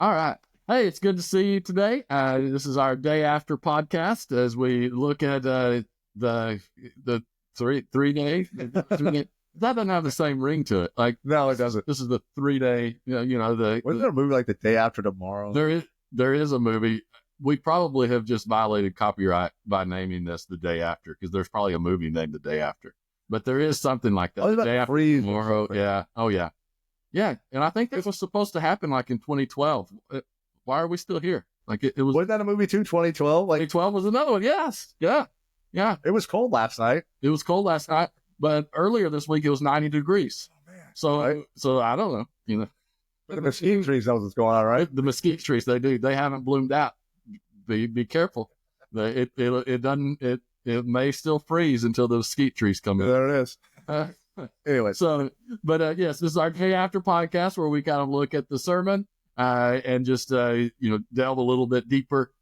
All right. Hey, it's good to see you today. This is our day after podcast as we look at the three day. That doesn't have the same ring to it. Like No, it doesn't. this is the 3 day. Wasn't there a movie like The Day After Tomorrow? There is a movie. We probably have just violated copyright by naming this The Day After because there's probably a movie named The Day After. But there is something like that. The Day After Tomorrow. Yeah. Oh yeah. Yeah, and I think this was supposed to happen like in 2012. Why are we still here? Like it was. Wasn't that a movie too? 2012. 2012 was another one. Yes. Yeah. It was cold last night. It was cold last night, but earlier this week it was 90 degrees. Oh, man. So, Right. So I don't know. The mesquite trees knows what's going on, right? The mesquite trees, they haven't bloomed out. Be careful. It may still freeze until the mesquite trees come in. There it is. Anyway, So, but yes, this is our day after podcast where we kind of look at the sermon and just delve a little bit deeper.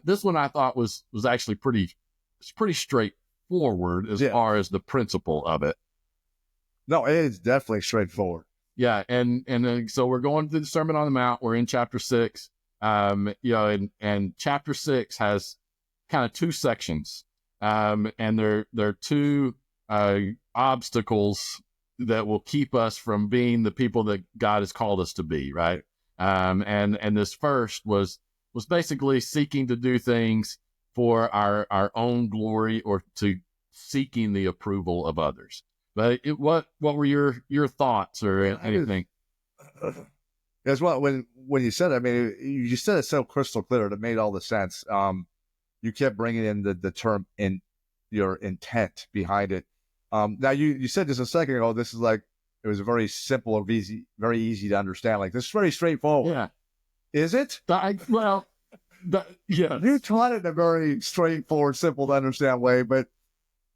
This one I thought was actually pretty straightforward as far as the principle of it. no, it is definitely straightforward. Yeah, and so we're going through the Sermon on the Mount. We're in chapter 6. And chapter 6 has kind of two sections, and there are two obstacles that will keep us from being the people that God has called us to be, right? And this first was basically seeking to do things for our own glory or to seeking the approval of others. But what were your thoughts or anything? As well, when you said it, I mean, you said it so crystal clear that it made all the sense. You kept bringing in the term in your intent behind it. Now you said this a second ago. This is like it was very simple or very easy to understand. Like this is very straightforward. Yeah, is it? yeah. You taught it in a very straightforward, simple to understand way. But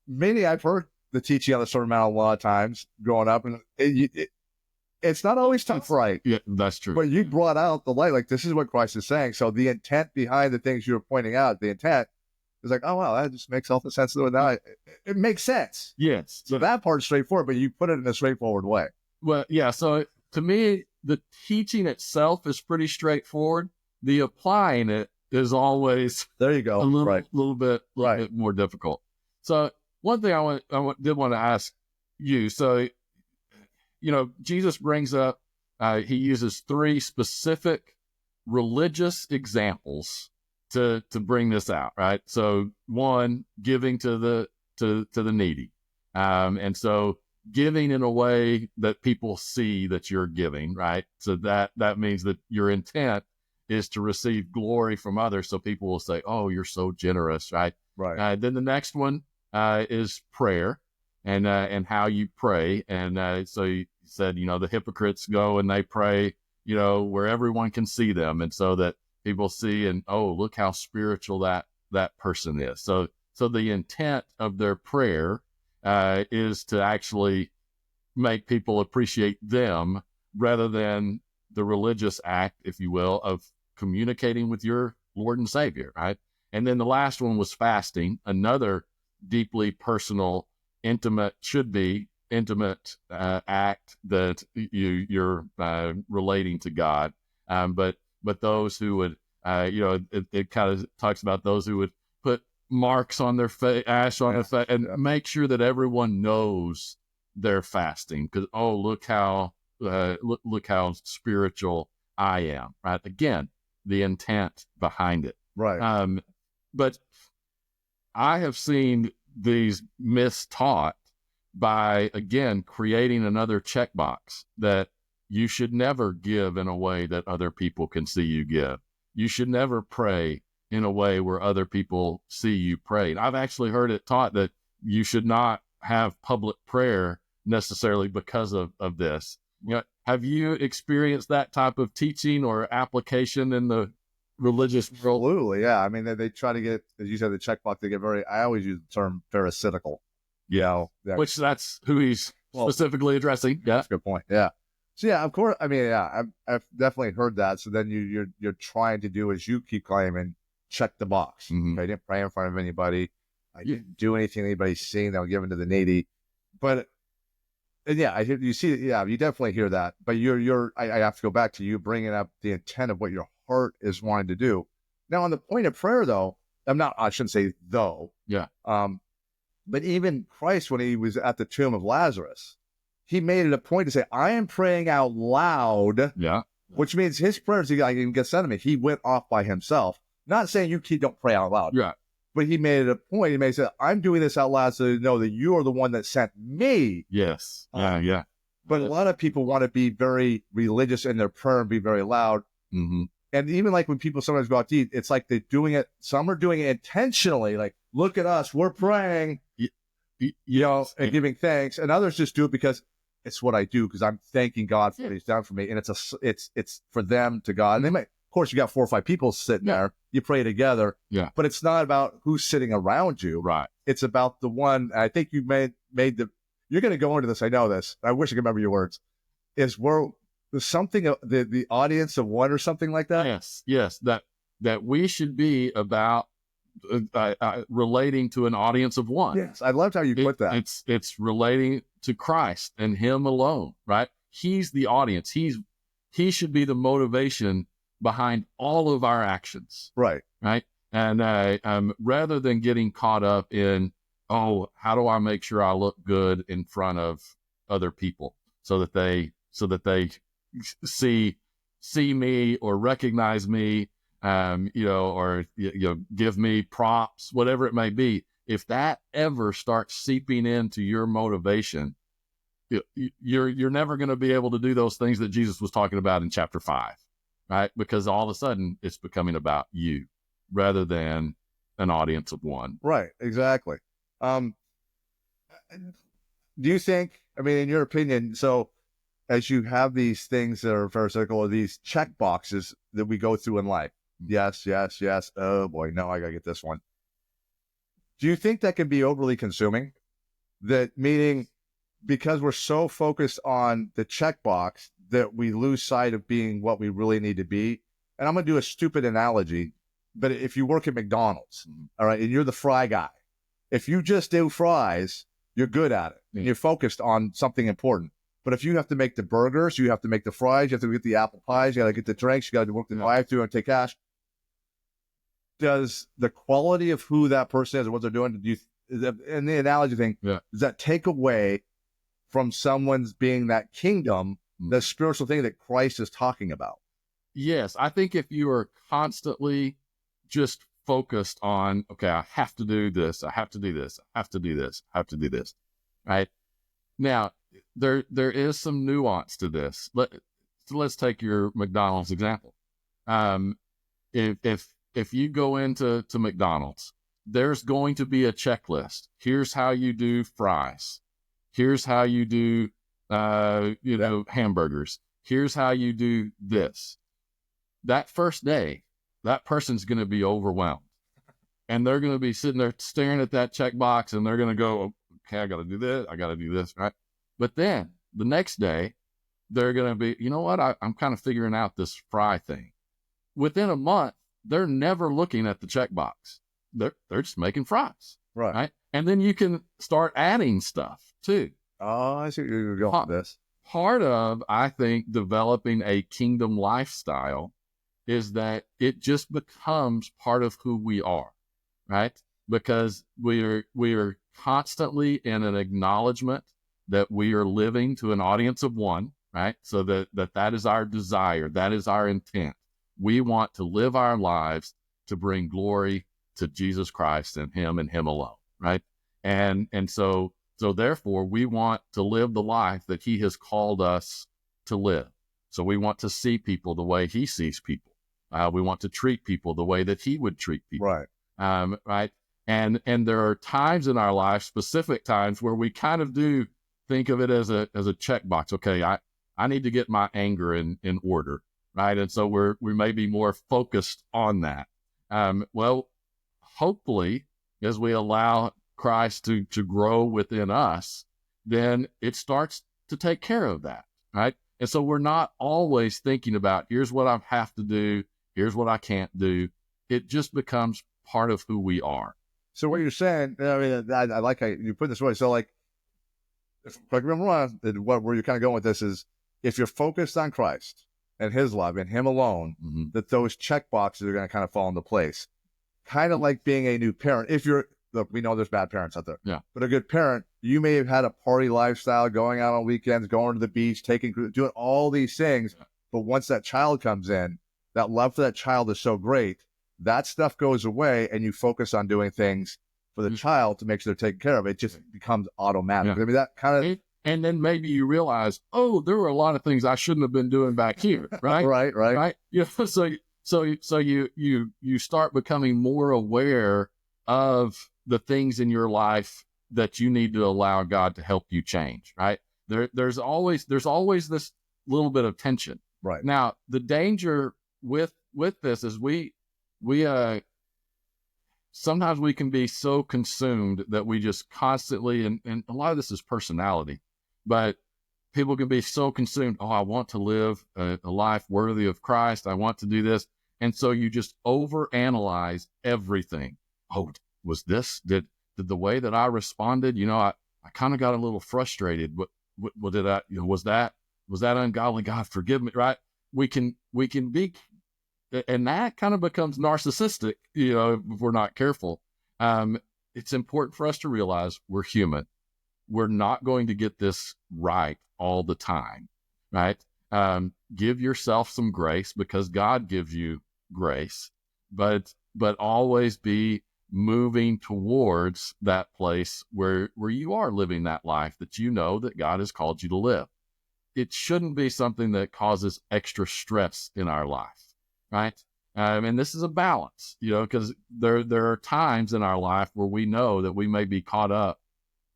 maybe I've heard the teaching on the Sermon on the Mount a lot of times growing up, and it's not always tough, right? Yeah, that's true. But you brought out the light. Like this is what Christ is saying. So the intent behind the things you're pointing out, the intent. It's like, oh, wow, that just makes all the sense to it now. It makes sense. Yes. So that part's straightforward, but you put it in a straightforward way. Well, yeah. So to me, the teaching itself is pretty straightforward. The applying it is always there you go. a little, right. little bit more difficult. So one thing I did want to ask you. So, Jesus brings up, he uses 3 specific religious examples to bring this out, right? So one, giving to the needy. And so giving in a way that people see that you're giving, right? So that means that your intent is to receive glory from others. So people will say, oh, you're so generous, right? Right. Then the next one is prayer and how you pray. And so you said, the hypocrites go and they pray, where everyone can see them. And so that people see and, oh, look how spiritual that person is. So the intent of their prayer is to actually make people appreciate them rather than the religious act, if you will, of communicating with your Lord and Savior, right? And then the last one was fasting, another deeply personal, intimate act that you're relating to God. But those who would, it kind of talks about those who would put marks on their face, ash on their face, and make sure that everyone knows they're fasting. Because look how spiritual I am. Right? Again, the intent behind it. Right. But I have seen these mistaught by, again, creating another checkbox that you should never give in a way that other people can see you give. You should never pray in a way where other people see you pray. I've actually heard it taught that you should not have public prayer necessarily because of this. Have you experienced that type of teaching or application in the religious world? Absolutely, yeah. I mean, they try to get, as you said, the checkbox. They get I always use the term pharisaical. Which that's who he's specifically addressing. Yeah, that's a good point. Yeah. So yeah, of course. I mean, yeah, I've definitely heard that. So then you're trying to do as you keep claiming, check the box. Mm-hmm. Okay, I didn't pray in front of anybody. I didn't do anything anybody's seeing that was given to the needy. But And yeah, you see, yeah, you definitely hear that. But I have to go back to you bringing up the intent of what your heart is wanting to do. Now, on the point of prayer, though, I shouldn't say though. Yeah. But even Christ, when he was at the tomb of Lazarus, he made it a point to say, I am praying out loud. Yeah. Which means his prayers, like in Gethsemane, he went off by himself. Not saying you don't pray out loud. Yeah. But he made it a point. He made it say, I'm doing this out loud so you know that you are the one that sent me. Yes. Yeah. But a lot of people want to be very religious in their prayer and be very loud. Mm-hmm. And even like when people sometimes go out to eat, it's like they're doing it. Some are doing it intentionally. Like, look at us, we're praying, you know, and giving thanks. And others just do it because it's what I do, because I'm thanking God for what he's done for me. And it's for them to God. And they might, of course, you got 4 or 5 people sitting there, you pray together. Yeah. But it's not about who's sitting around you. Right. It's about the one. I think you made you're going to go into this. I know this. I wish I could remember your words. There's something, the audience of one or something like that. Yes. That we should be about relating to an audience of one. Yes. I loved how you put that. It's relating to Christ and him alone, right? He's the audience. He should be the motivation behind all of our actions. Right. Right. And rather than getting caught up in, how do I make sure I look good in front of other people so that they see me or recognize me, or give me props, whatever it may be. If that ever starts seeping into your motivation, you're never going to be able to do those things that Jesus was talking about in chapter 5, right? Because all of a sudden it's becoming about you rather than an audience of one. Right. Exactly. Do you think, in your opinion, so as you have these things that are pharisaical, or these check boxes that we go through in life, yes. Oh boy, no, I gotta get this one. Do you think that can be overly consuming? That meaning, because we're so focused on the checkbox that we lose sight of being what we really need to be. And I'm going to do a stupid analogy, but if you work at McDonald's, all right, and you're the fry guy, if you just do fries, you're good at it. And you're focused on something important. But if you have to make the burgers, you have to make the fries, you have to get the apple pies, you got to get the drinks, you got to work the drive-thru and take cash. Does the quality of who that person is and what they're doing, and the analogy thing, does that take away from someone's being that kingdom, the spiritual thing that Christ is talking about? Yes. I think if you are constantly just focused on, okay, I have to do this, I have to do this, I have to do this, I have to do this, right? Now, there is some nuance to this. Let's take your McDonald's example. If you go into McDonald's, there's going to be a checklist. Here's how you do fries. Here's how you do, hamburgers. Here's how you do this. That first day, that person's going to be overwhelmed. And they're going to be sitting there staring at that checkbox, and they're going to go, okay, I got to do this. I got to do this, right? But then the next day, they're going to be, you know what? I'm kind of figuring out this fry thing. Within a month, they're never looking at the checkbox. They're just making fries, right? And then you can start adding stuff too. Oh, I see where you're going with this. Part of, I think, developing a kingdom lifestyle is that it just becomes part of who we are, right? Because we are constantly in an acknowledgement that we are living to an audience of one, right? So that is our desire. That is our intent. We want to live our lives to bring glory to Jesus Christ and him alone, right? And so therefore we want to live the life that he has called us to live. So we want to see people the way he sees people. We want to treat people the way that he would treat people. Right. Right. And there are times in our life, specific times, where we kind of do think of it as a checkbox. Okay, I need to get my anger in order, right? And so we may be more focused on that. Well, hopefully, as we allow Christ to grow within us, then it starts to take care of that, right? And so we're not always thinking about, here's what I have to do, here's what I can't do. It just becomes part of who we are. So what you're saying, I like how you put it this way. So like, correct me if I'm wrong, where you're kind of going with this is if you're focused on Christ and his love and him alone, that those check boxes are going to kind of fall into place. Kind of like being a new parent. If you're, look, we know there's bad parents out there. Yeah. But a good parent, you may have had a party lifestyle, going out on weekends, going to the beach, doing all these things. Yeah. But once that child comes in, that love for that child is so great, that stuff goes away and you focus on doing things for the child to make sure they're taken care of. It just becomes automatic. Yeah. I mean, that kind of... And then maybe you realize, oh, there were a lot of things I shouldn't have been doing back here, right? right. You know, so you start becoming more aware of the things in your life that you need to allow God to help you change, right? There's always this little bit of tension. Right. Now, the danger with this is we sometimes we can be so consumed that we just constantly, and a lot of this is personality, but people can be so consumed. Oh, I want to live a life worthy of Christ. I want to do this. And so you just overanalyze everything. Oh, was this, did the way that I responded, I kind of got a little frustrated. What did I, was that ungodly? God, forgive me, right? We can be, and that kind of becomes narcissistic, if we're not careful. It's important for us to realize we're human. We're not going to get this right all the time, right? Give yourself some grace because God gives you grace, but always be moving towards that place where you are living that life that that God has called you to live. It shouldn't be something that causes extra stress in our life, right? And this is a balance, because there are times in our life where we know that we may be caught up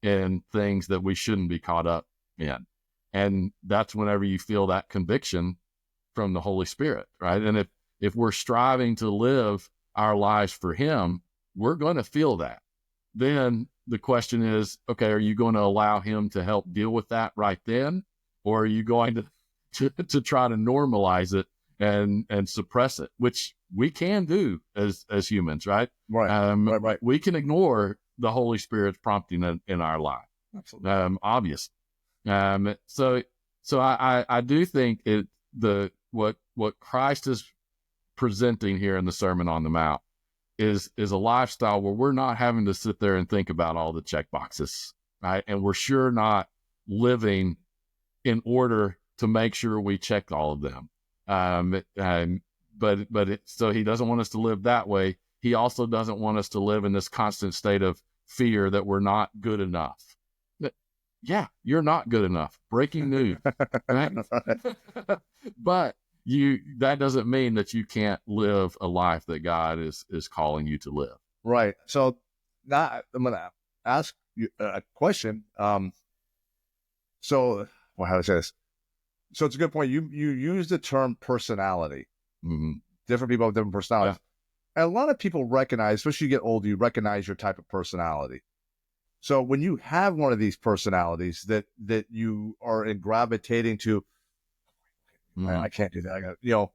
in things that we shouldn't be caught up in. And that's whenever you feel that conviction from the Holy Spirit, right? And if we're striving to live our lives for him, we're going to feel that. Then the question is, okay, are you going to allow him to help deal with that right then? Or are you going to try to normalize it and suppress it, which we can do as humans, right? Right. Right. We can ignore the Holy Spirit's prompting in our life. Absolutely. Obviously. So I do think what Christ is presenting here in the Sermon on the Mount is a lifestyle where we're not having to sit there and think about all the check boxes, right? And we're sure not living in order to make sure we check all of them. So he doesn't want us to live that way. He also doesn't want us to live in this constant state of fear that we're not good enough. Yeah, you're not good enough. Breaking news. Right? But that doesn't mean that you can't live a life that God is calling you to live. Right. So now I'm going to ask you a question. How do I say this? So it's a good point. You use the term personality. Mm-hmm. Different people have different personalities. Yeah. And a lot of people recognize, especially you get older, you recognize your type of personality. So when you have one of these personalities that you are gravitating to, I can't do that. I got,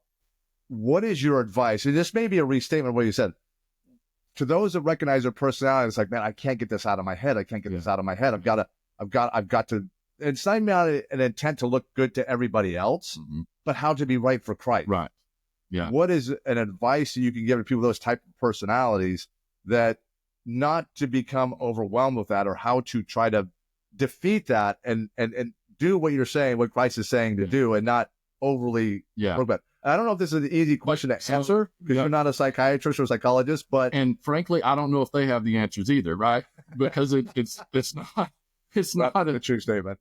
what is your advice? And this may be a restatement of what you said. To those that recognize their personality, it's like, man, I can't get this out of my head. I can't get this out of my head. I've got to. It's not an intent to look good to everybody else, but how to be right for Christ. Right. Yeah. What is an advice that you can give to people with those type of personalities that not to become overwhelmed with that, or how to try to defeat that and do what you're saying, what Christ is saying to do, and not overly work about. I don't know if this is an easy question to answer because you're not a psychiatrist or psychologist, and frankly, I don't know if they have the answers either, right? Because it's not a true statement.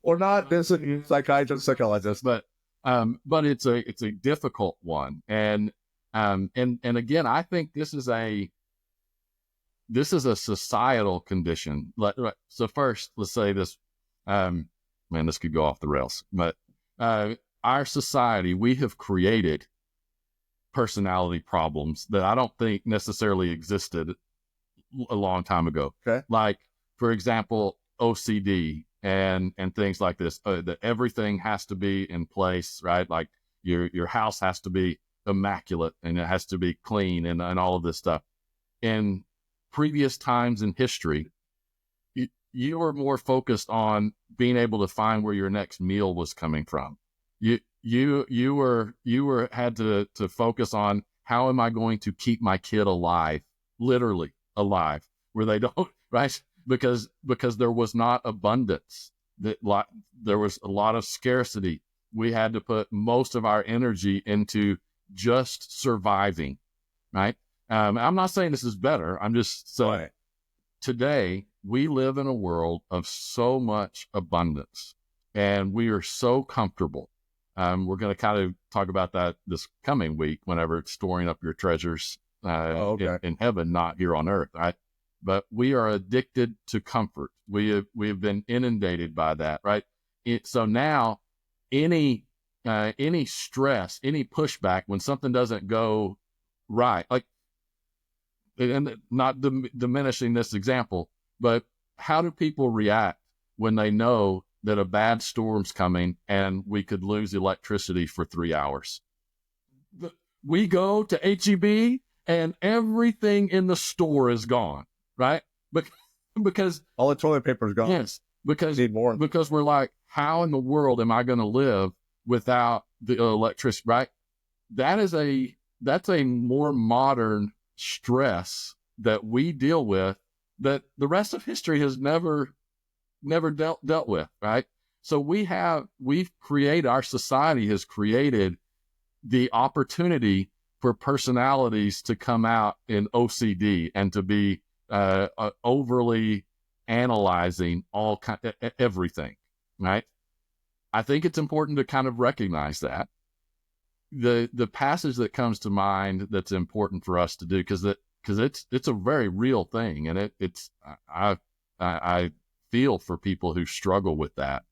Or not this psychiatrist, psychologist, but it's a difficult one, and again, I think this is a societal condition. So first, let's say this. This could go off the rails, but our society, we have created personality problems that I don't think necessarily existed a long time ago. Okay. Like, for example, OCD and things like this, that everything has to be in place, right? Like your house has to be immaculate and it has to be clean and all of this stuff. In previous times in history, you were more focused on being able to find where your next meal was coming from. You were had to focus on, how am I going to keep my kid alive, literally alive, where they don't, right? Because there was not abundance, there was a lot of scarcity. We had to put most of our energy into just surviving, right? I'm not saying this is better. I'm just saying, Right. today we live in a world of so much abundance, and we are so comfortable. We're going to kind of talk about that this coming week, whenever it's storing up your treasures in heaven, not here on earth, right? But we are addicted to comfort. We have been inundated by that, right? So now, any stress, any pushback when something doesn't go right, like, and not diminishing this example, but how do people react when they know that a bad storm's coming and we could lose electricity for 3 hours? We go to HEB and everything in the store is gone, right? Because all the toilet paper is gone. yes, because Need more. because we're like, how in the world am I going to live without the electricity, right? That's a more modern stress that we deal with, that the rest of history has never dealt with, right? So our society has created the opportunity for personalities to come out in OCD and to be overly analyzing everything, right? I think it's important to kind of recognize that. The passage that comes to mind that's important for us to do, because it's a very real thing, and I feel for people who struggle with that.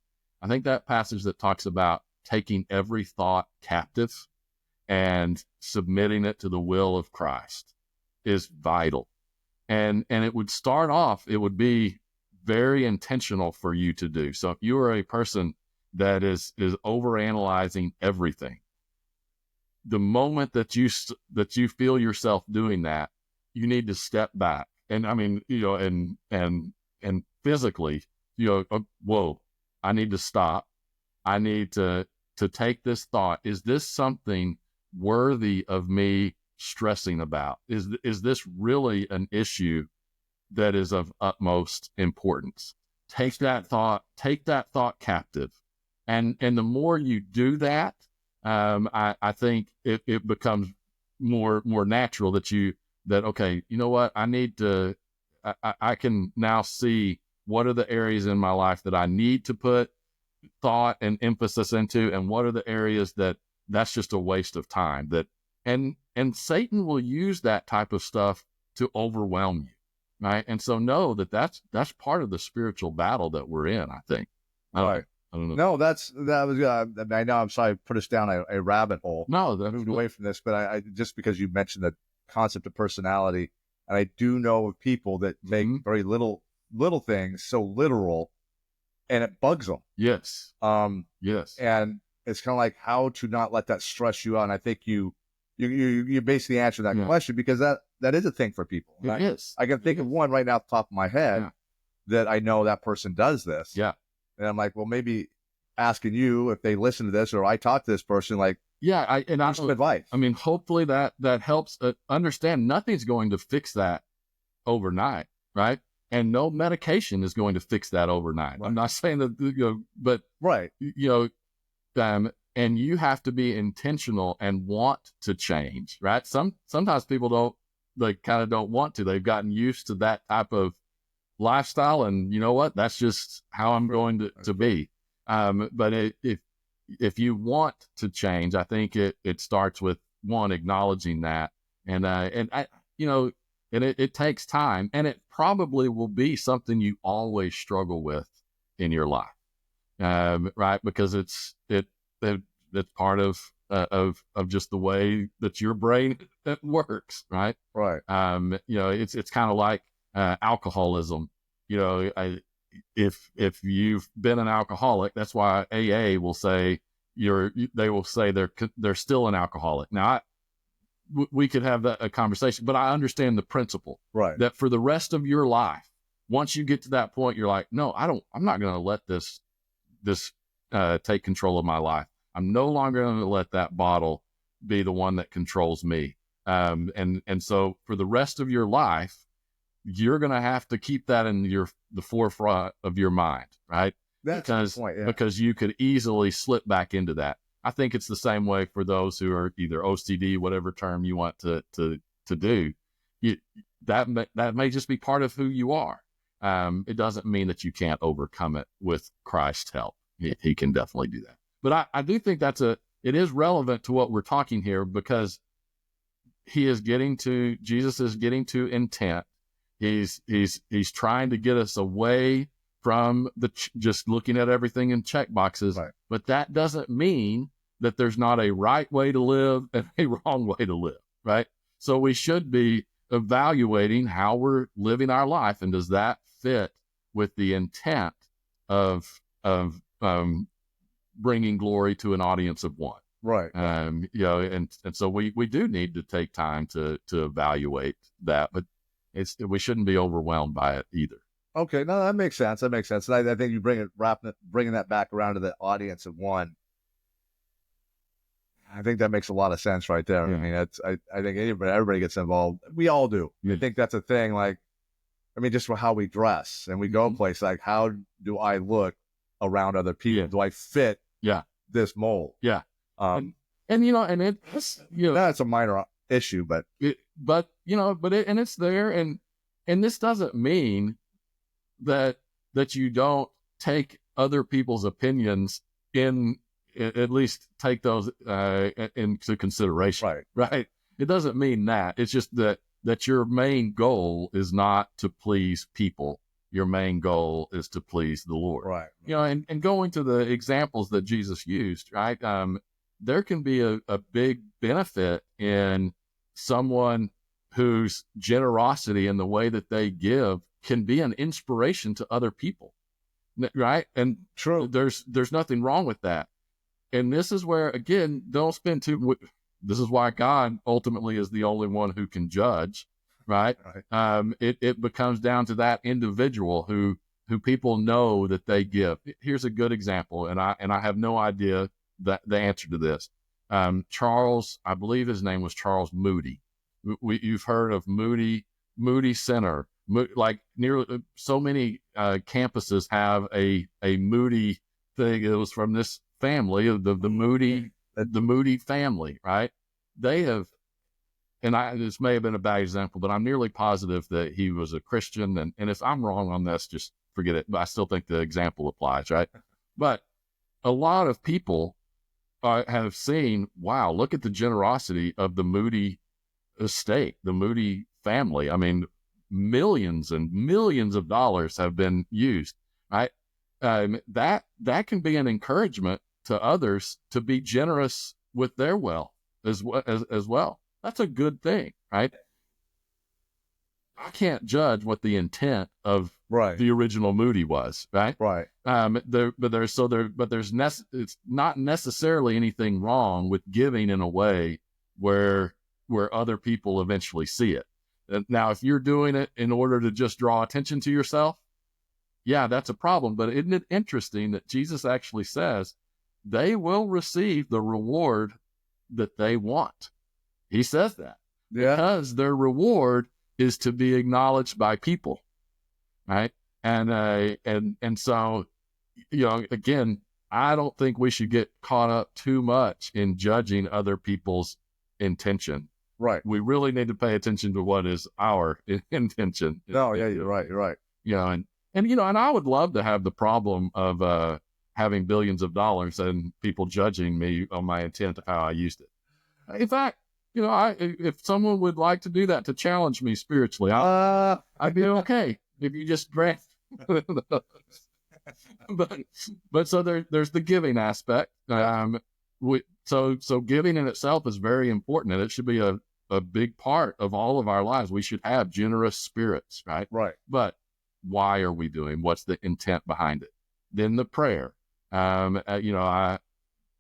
I think that passage that talks about taking every thought captive and submitting it to the will of Christ is vital. And it would start off, it would be very intentional for you to do. So if you are a person that is overanalyzing everything, the moment that you feel yourself doing that, you need to step back. And I mean, and physically, whoa, I need to stop. I need to take this thought. Is this something worthy of me stressing about? Is this really an issue that is of utmost importance? Take that thought captive. And the more you do that, I think it becomes more natural that okay, you know what, I need to, I can now see what are the areas in my life that I need to put thought and emphasis into, and what are the areas that's just a waste of time. And Satan will use that type of stuff to overwhelm you, right? And so know that's part of the spiritual battle that we're in, I think. Right. I don't know. No, that was. I know. I'm sorry, I put us down a rabbit hole. No, I moved away from this, but I just because you mentioned the concept of personality, and I do know of people that make very little things so literal, and it bugs them. Yes. Yes. And it's kind of like how to not let that stress you out. And I think you basically answered that question, because that is a thing for people. It is. I can think of one right now off the top of my head that I know that person does this. Yeah. And I'm like, well, maybe asking you if they listen to this, or I talk to this person, like, some advice. I mean, hopefully that helps understand nothing's going to fix that overnight, right? And no medication is going to fix that overnight. Right. I'm not saying that, but right, and you have to be intentional and want to change, right? Sometimes people don't want to. They've gotten used to that type of lifestyle, and you know what? That's just how I'm going to be. But if you want to change, I think it starts with one, acknowledging that, and it takes time, and it probably will be something you always struggle with in your life, right? Because it's part of just the way that your brain works, right? Right. It's kind of like alcoholism. If you've been an alcoholic, that's why AA will say they're still an alcoholic. Now, we could have a conversation, but I understand the principle, right? That for the rest of your life, once you get to that point, you're like, no, I'm not going to let this take control of my life. I'm no longer going to let that bottle be the one that controls me. And so for the rest of your life, you're going to have to keep that in the forefront of your mind, right? That's the point, yeah. Because you could easily slip back into that. I think it's the same way for those who are either OCD, whatever term you want to do. That may just be part of who you are. It doesn't mean that you can't overcome it with Christ's help. He can definitely do that. But I do think it is relevant to what we're talking here, because Jesus is getting to intent. He's trying to get us away from just looking at everything in check boxes. Right. But that doesn't mean that there's not a right way to live and a wrong way to live, right? So we should be evaluating how we're living our life, and does that fit with the intent of bringing glory to an audience of one? Right. And so we do need to take time to evaluate that, but we shouldn't be overwhelmed by it either. Okay, no, that makes sense. And I think you bringing that back around to the audience of one. I think that makes a lot of sense right there. Yeah. I mean, I think everybody gets involved. We all do. Yeah. I think that's a thing. Like, I mean, just for how we dress and we go places, like, how do I look around other people? Yeah. Do I fit this mold? Yeah. And it's that's a minor issue, but it's there, and this doesn't mean that you don't take other people's opinions at least take those into consideration. Right. It doesn't mean that. It's just that your main goal is not to please people. Your main goal is to please the Lord. Right. And going to the examples that Jesus used, right? There can be a big benefit in someone whose generosity and the way that they give can be an inspiration to other people, right? And true, there's nothing wrong with that. And this is where, again, this is why God ultimately is the only one who can judge, right? It becomes down to that individual who people know that they give. Here's a good example, and I have no idea the answer to this. Charles, I believe his name was Charles Moody. You've heard of Moody Center. Like nearly so many campuses have a Moody thing. It was from this family, the Moody family, right? They have, and this may have been a bad example, but I'm nearly positive that he was a Christian. And if I'm wrong on this, just forget it. But I still think the example applies, right? But a lot of people have seen, wow, look at the generosity of the Moody estate, the Moody family. I mean, millions and millions of dollars have been used, right? That can be an encouragement to others to be generous with their wealth as well. That's a good thing, right? I can't judge what the intent of the original Moody was, right? Right. It's not necessarily anything wrong with giving in a way where other people eventually see it. Now, if you're doing it in order to just draw attention to yourself, yeah, that's a problem. But isn't it interesting that Jesus actually says they will receive the reward that they want? He says that because their reward is to be acknowledged by people, right? And so, again, I don't think we should get caught up too much in judging other people's intention. Right. We really need to pay attention to what is our intention. No, yeah, you're right. You're right. And I would love to have the problem of having billions of dollars and people judging me on my intent of how I used it. In fact, if someone would like to do that to challenge me spiritually, I'd be okay if you just grant. but so there's the giving aspect. So giving in itself is very important, and it should be a big part of all of our lives. We should have generous spirits, right? Right. But why are we doing? What's the intent behind it? Then the prayer.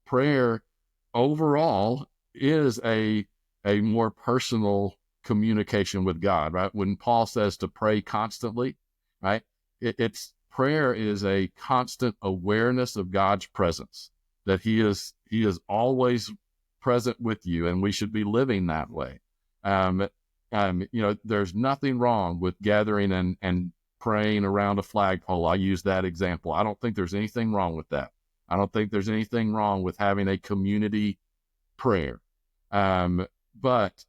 Prayer overall is a more personal communication with God, right? When Paul says to pray constantly, right? It's prayer is a constant awareness of God's presence, that He is always present with you, and we should be living that way. There's nothing wrong with gathering and praying around a flagpole. I use that example. I don't think there's anything wrong with that. I don't think there's anything wrong with having a community prayer. But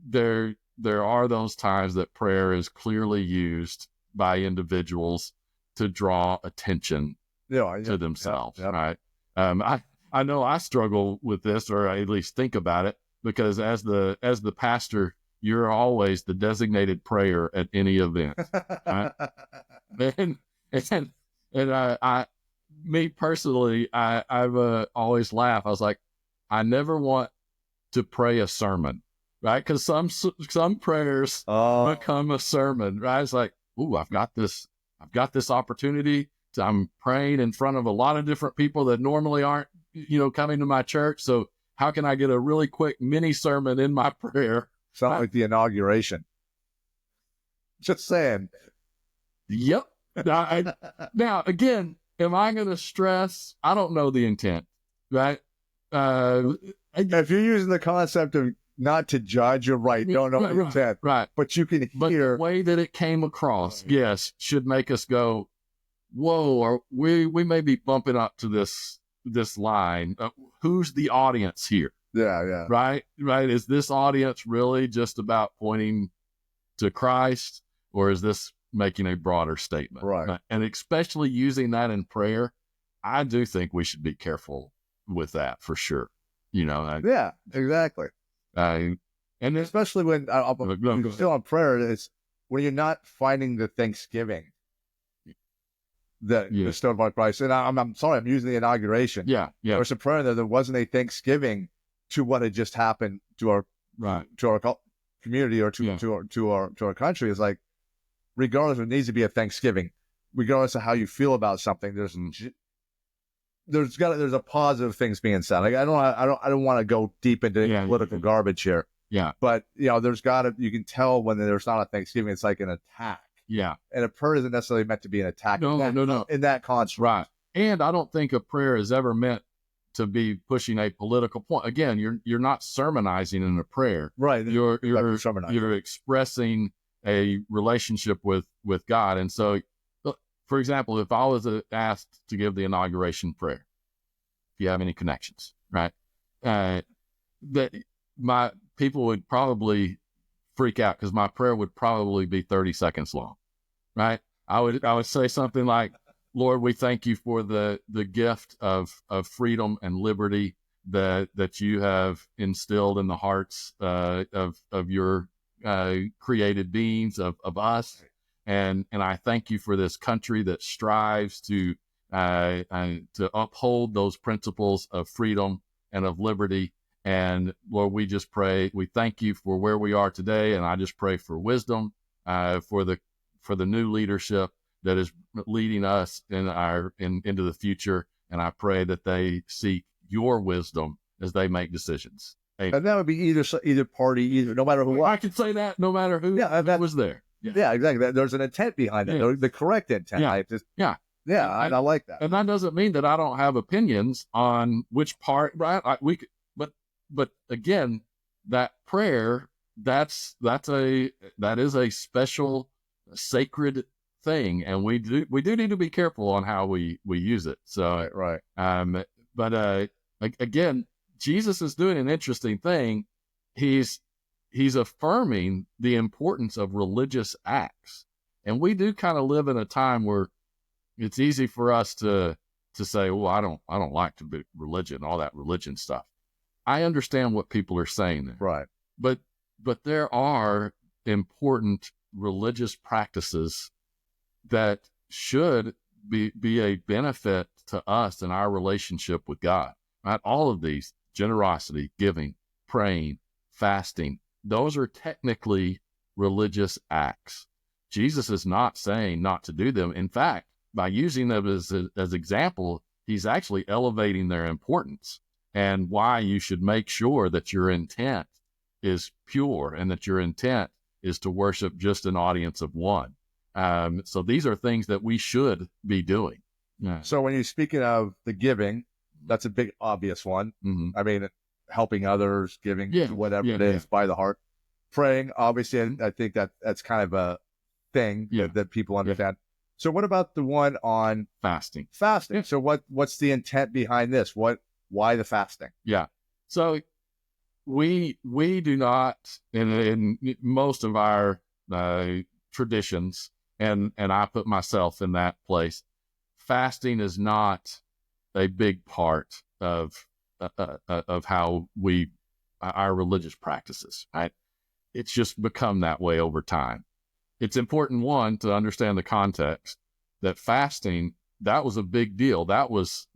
there are those times that prayer is clearly used by individuals to draw attention to themselves, right? I know I struggle with this, or I at least think about it, because as the pastor, you're always the designated prayer at any event. Right? and me personally, I've always laughed. I was like, I never want to pray a sermon, right? Because some prayers become a sermon, right? It's like, ooh, I've got this opportunity. I'm praying in front of a lot of different people that normally aren't, coming to my church. So how can I get a really quick mini sermon in my prayer? Sound like the inauguration. Just saying. Yep. Now, again, am I going to stress? I don't know the intent, right? If you're using the concept of not to judge, you're right. Don't know the intent. Right. But you can hear. The way that it came across, yes, should make us go, whoa, or we may be bumping up to this line. Who's the audience here? Yeah. Right. Is this audience really just about pointing to Christ, or is this making a broader statement? Right. And especially using that in prayer, I do think we should be careful with that for sure. Yeah, exactly. And especially when you're still on prayer, it's when you're not finding the thanksgiving that bestowed by Christ. And I'm sorry, I'm using the inauguration. Yeah. There's a prayer there wasn't a thanksgiving to what had just happened to our community or to our country. It's like, regardless, there needs to be a thanksgiving, regardless of how you feel about something. There's a positive things being said. Like I don't want to go deep into political garbage here. Yeah. But you can tell when there's not a thanksgiving, it's like an attack. Yeah. And a prayer isn't necessarily meant to be an attack. No. In that construct. Right. And I don't think a prayer is ever meant to be pushing a political point. Again, you're not sermonizing in a prayer. Right. You're expressing a relationship with God. And so, for example, if I was asked to give the inauguration prayer, if you have any connections, right, that my people would probably freak out because my prayer would probably be 30 seconds long, right? I would say something like, Lord, we thank you for the gift of freedom and liberty that you have instilled in the hearts of your created beings, of us. And I thank you for this country that strives to uphold those principles of freedom and of liberty. And Lord, we just pray, we thank you for where we are today. And I just pray for wisdom, for the new leadership that is leading us into the future. And I pray that they seek your wisdom as they make decisions. Amen. And that would be either party, no matter who. I could say that no matter who was there. Yeah, exactly. There's an intent behind it, the correct intent. I like that. And that doesn't mean that I don't have opinions on which part, right? But again, that prayer, that is a special, sacred thing, and we do need to be careful on how we use it. So right. But again, Jesus is doing an interesting thing. He's affirming the importance of religious acts, and we do kind of live in a time where it's easy for us to say, "Well, I don't like to be religion, all that religion stuff." I understand what people are saying there, right? But there are important religious practices that should be a benefit to us in our relationship with God. Right? All of these: generosity, giving, praying, fasting. Those are technically religious acts. Jesus is not saying not to do them. In fact, by using them as example, he's actually elevating their importance and why you should make sure that your intent is pure and that your intent is to worship just an audience of one. So these are things that we should be doing. Yeah. So when you're speaking of the giving, that's a big obvious one. Mm-hmm. I mean, helping others, giving whatever it is by the heart. Praying, obviously, and I think that's kind of a thing that people understand. So what about the one on fasting? Fasting. So what's the intent behind this? Why the fasting? Yeah. So we do not in most of our traditions, and I put myself in that place. Fasting is not a big part of how our religious practices, right? It's just become that way over time. It's important, one, to understand the context that fasting, that was a big deal. That was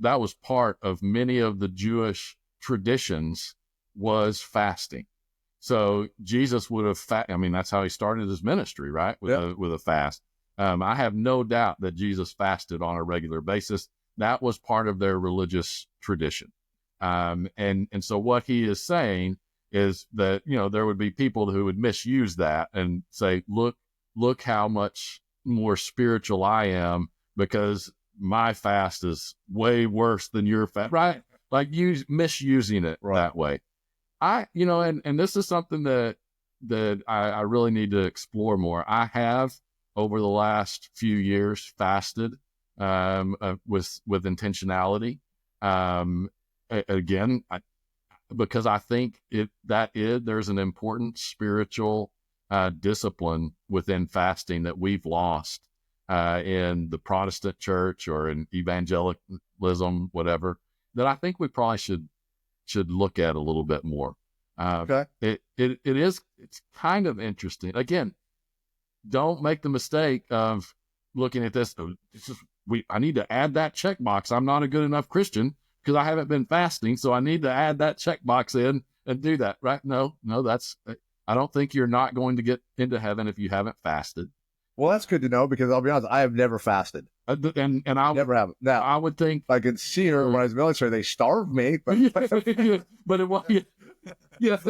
part of many of the Jewish traditions, was fasting. So Jesus would have that's how he started his ministry, right? With a fast. I have no doubt that Jesus fasted on a regular basis. That was part of their religious tradition. And so what he is saying is that, there would be people who would misuse that and say, look how much more spiritual I am because my fast is way worse than your fast, right? Like misusing it that way. And this is something that I really need to explore more. I have, over the last few years, fasted with intentionality. Again, because I think there's an important spiritual discipline within fasting that we've lost in the Protestant church or in evangelicalism, whatever, that I think we probably should look at a little bit more. Okay. It's kind of interesting. Again, don't make the mistake of looking at this. I need to add that checkbox. I'm not a good enough Christian because I haven't been fasting, so I need to add that checkbox in and do that, right? No, I don't think you're not going to get into heaven if you haven't fasted. Well, that's good to know because I'll be honest, I have never fasted. And I never have. Now, I would think I could see her when I was in the military, they starved me, but it was,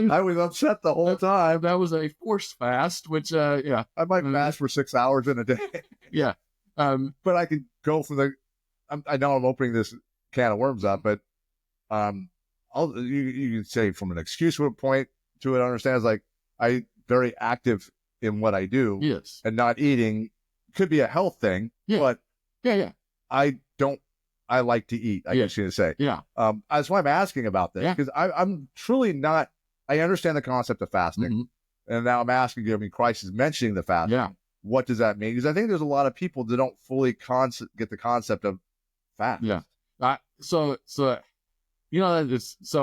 I was upset the whole time. That was a forced fast, which, I might fast for 6 hours in a day. Yeah. But I could go for I know I'm opening this can of worms up, but you can say from an excuse point to it, understands like I very active in what I do. Yes. And not eating could be a health thing, but I like to eat, I guess you would say. Yeah. That's why I'm asking about this, because I'm truly not, I understand the concept of fasting. Mm-hmm. And now I'm asking you, Christ is mentioning the fasting. Yeah. What does that mean? Because I think there's a lot of people that don't fully get the concept of fast. Yeah. So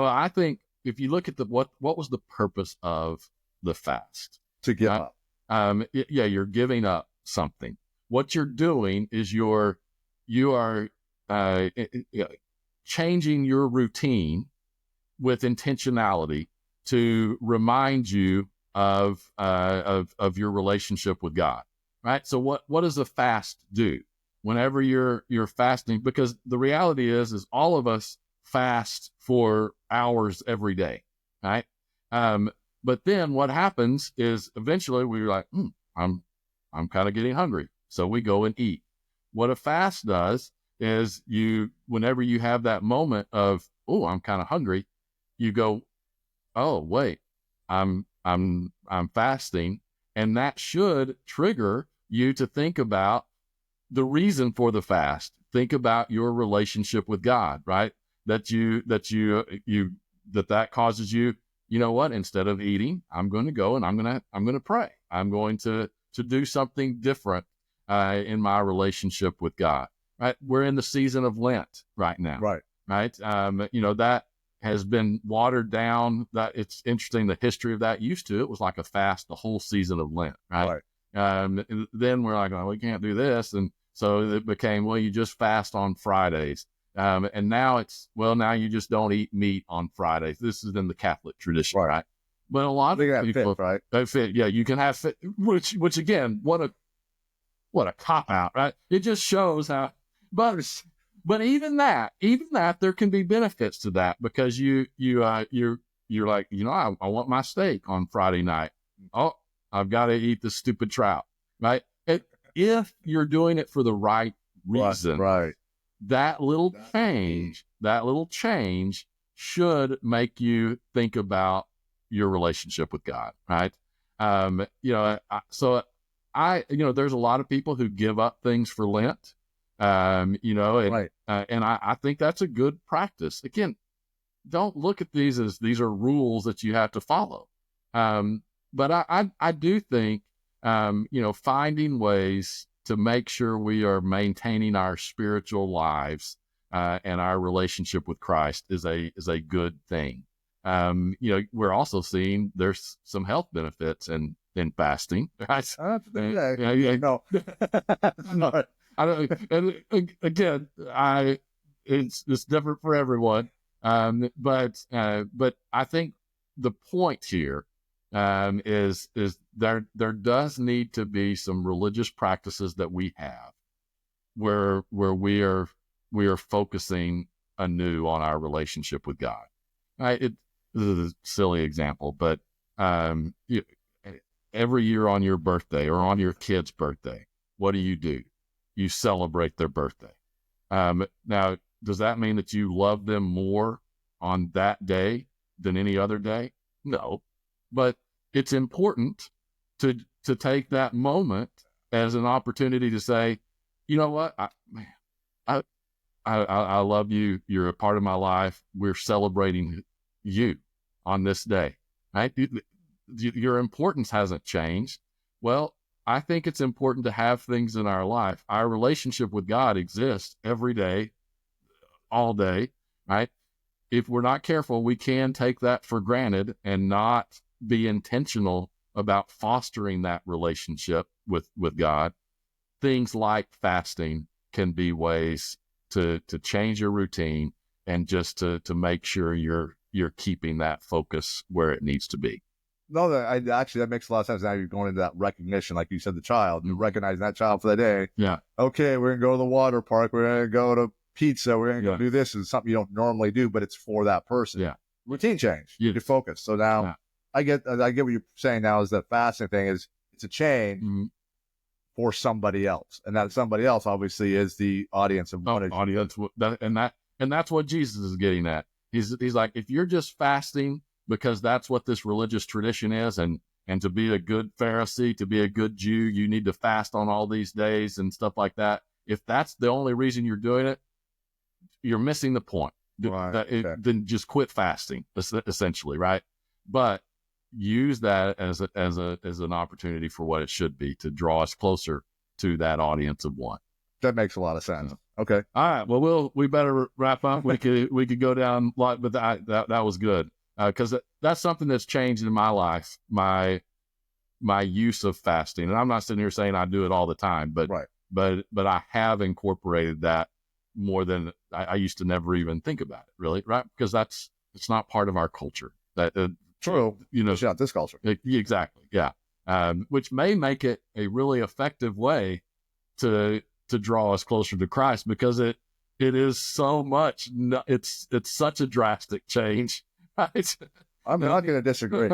I think if you look at what was the purpose of the fast? To give up. You're giving up something. What you're doing is you are changing your routine with intentionality to remind you of your relationship with God, right? So what does a fast do? Whenever you're fasting, because the reality is all of us fast for hours every day, right? But then what happens is eventually we're like, I'm kind of getting hungry. So we go and eat. What a fast does is whenever you have that moment of, I'm kind of hungry, you go, oh, wait, I'm fasting. And that should trigger you to think about the reason for the fast. Think about your relationship with God, right? That causes you, you know what? Instead of eating, I'm going to go and I'm going to pray. I'm going to do something different in my relationship with God. Right? We're in the season of Lent right now. Right. Right. That has been watered down. That it's interesting. The history of that it was like a fast the whole season of Lent. Right. Then we're like, we can't do this, and so it became, you just fast on Fridays. And now now you just don't eat meat on Fridays. This is in the Catholic tradition, right? But a lot of people, right? Fit, you can have fit, which again, what a cop out, right? It just shows how, but even that, there can be benefits to that because you're like, I want my steak on Friday night. Oh, I've got to eat the stupid trout, right? if you're doing it for the right reason, Right. that little change should make you think about your relationship with God, right? There's a lot of people who give up things for Lent, Right. and I think that's a good practice. Again, don't look at these as these are rules that you have to follow. But I do think, finding ways to make sure we are maintaining our spiritual lives and our relationship with Christ is a good thing. We're also seeing there's some health benefits in fasting. Right? No. No. I don't, and again, it's different for everyone. But I think the point here is there does need to be some religious practices that we have where we are focusing anew on our relationship with God. Right? This is a silly example, but every year on your birthday or on your kid's birthday, what do? You celebrate their birthday. Now, does that mean that you love them more on that day than any other day? No, but it's important to take that moment as an opportunity to say, you know what, I love you. You're a part of my life. We're celebrating you on this day, right? Your importance hasn't changed. Well, I think it's important to have things in our life. Our relationship with God exists every day, all day, right? If we're not careful, we can take that for granted and not be intentional about fostering that relationship with God. Things like fasting can be ways to change your routine and just to make sure you're keeping that focus where it needs to be. No, that makes a lot of sense. Now you're going into that recognition, like you said, the child, and recognizing that child for the day. Yeah. Okay, we're gonna go to the water park. We're gonna go to pizza. We're gonna go do this. It's something you don't normally do, but it's for that person. Yeah. Routine change. Yeah. Your focus. So now I get what you're saying. Now is that fasting thing is it's a change for somebody else, and that somebody else obviously is the audience of audience. And that's what Jesus is getting at. He's like, if you're just fasting because that's what this religious tradition is, and to be a good Pharisee, to be a good Jew, you need to fast on all these days and stuff like that. If that's the only reason you're doing it, you're missing the point. Then just quit fasting, essentially, right? But use that as an opportunity for what it should be, to draw us closer to that audience of one. That makes a lot of sense. Okay. All right. Well, we better wrap up. We could go down a lot, but that was good. Because that's something that's changed in my life, my use of fasting. And I'm not sitting here saying I do it all the time, but I have incorporated that more than I used to never even think about it, really, right? Because it's not part of our culture. True. It's not this culture. Exactly. Yeah. Which may make it a really effective way to draw us closer to Christ, because it is so much. It's such a drastic change. Right? I'm not going to disagree.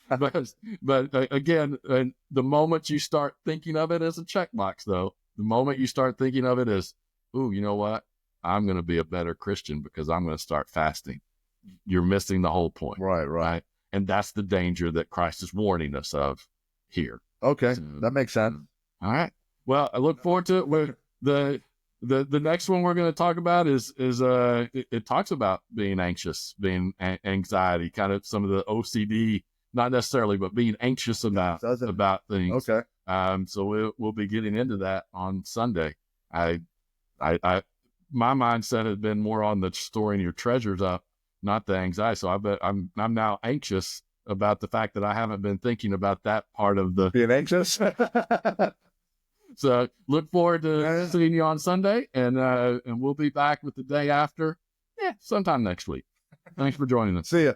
but again, the moment you start thinking of it as a checkbox, though, the moment you start thinking of it as, ooh, you know what? I'm going to be a better Christian because I'm going to start fasting. You're missing the whole point. Right. And that's the danger that Christ is warning us of here. Okay. So, that makes sense. All right. Well, I look forward to it. The next one we're going to talk about is it talks about being anxious, being anxiety, kind of some of the OCD, not necessarily, but being anxious about things. Okay. So we'll be getting into that on Sunday. My mindset has been more on the storing your treasures up, not the anxiety. So I'm now anxious about the fact that I haven't been thinking about that part of the being anxious. So look forward to seeing you on Sunday, and we'll be back with the day after. Sometime next week. Thanks for joining us. See ya.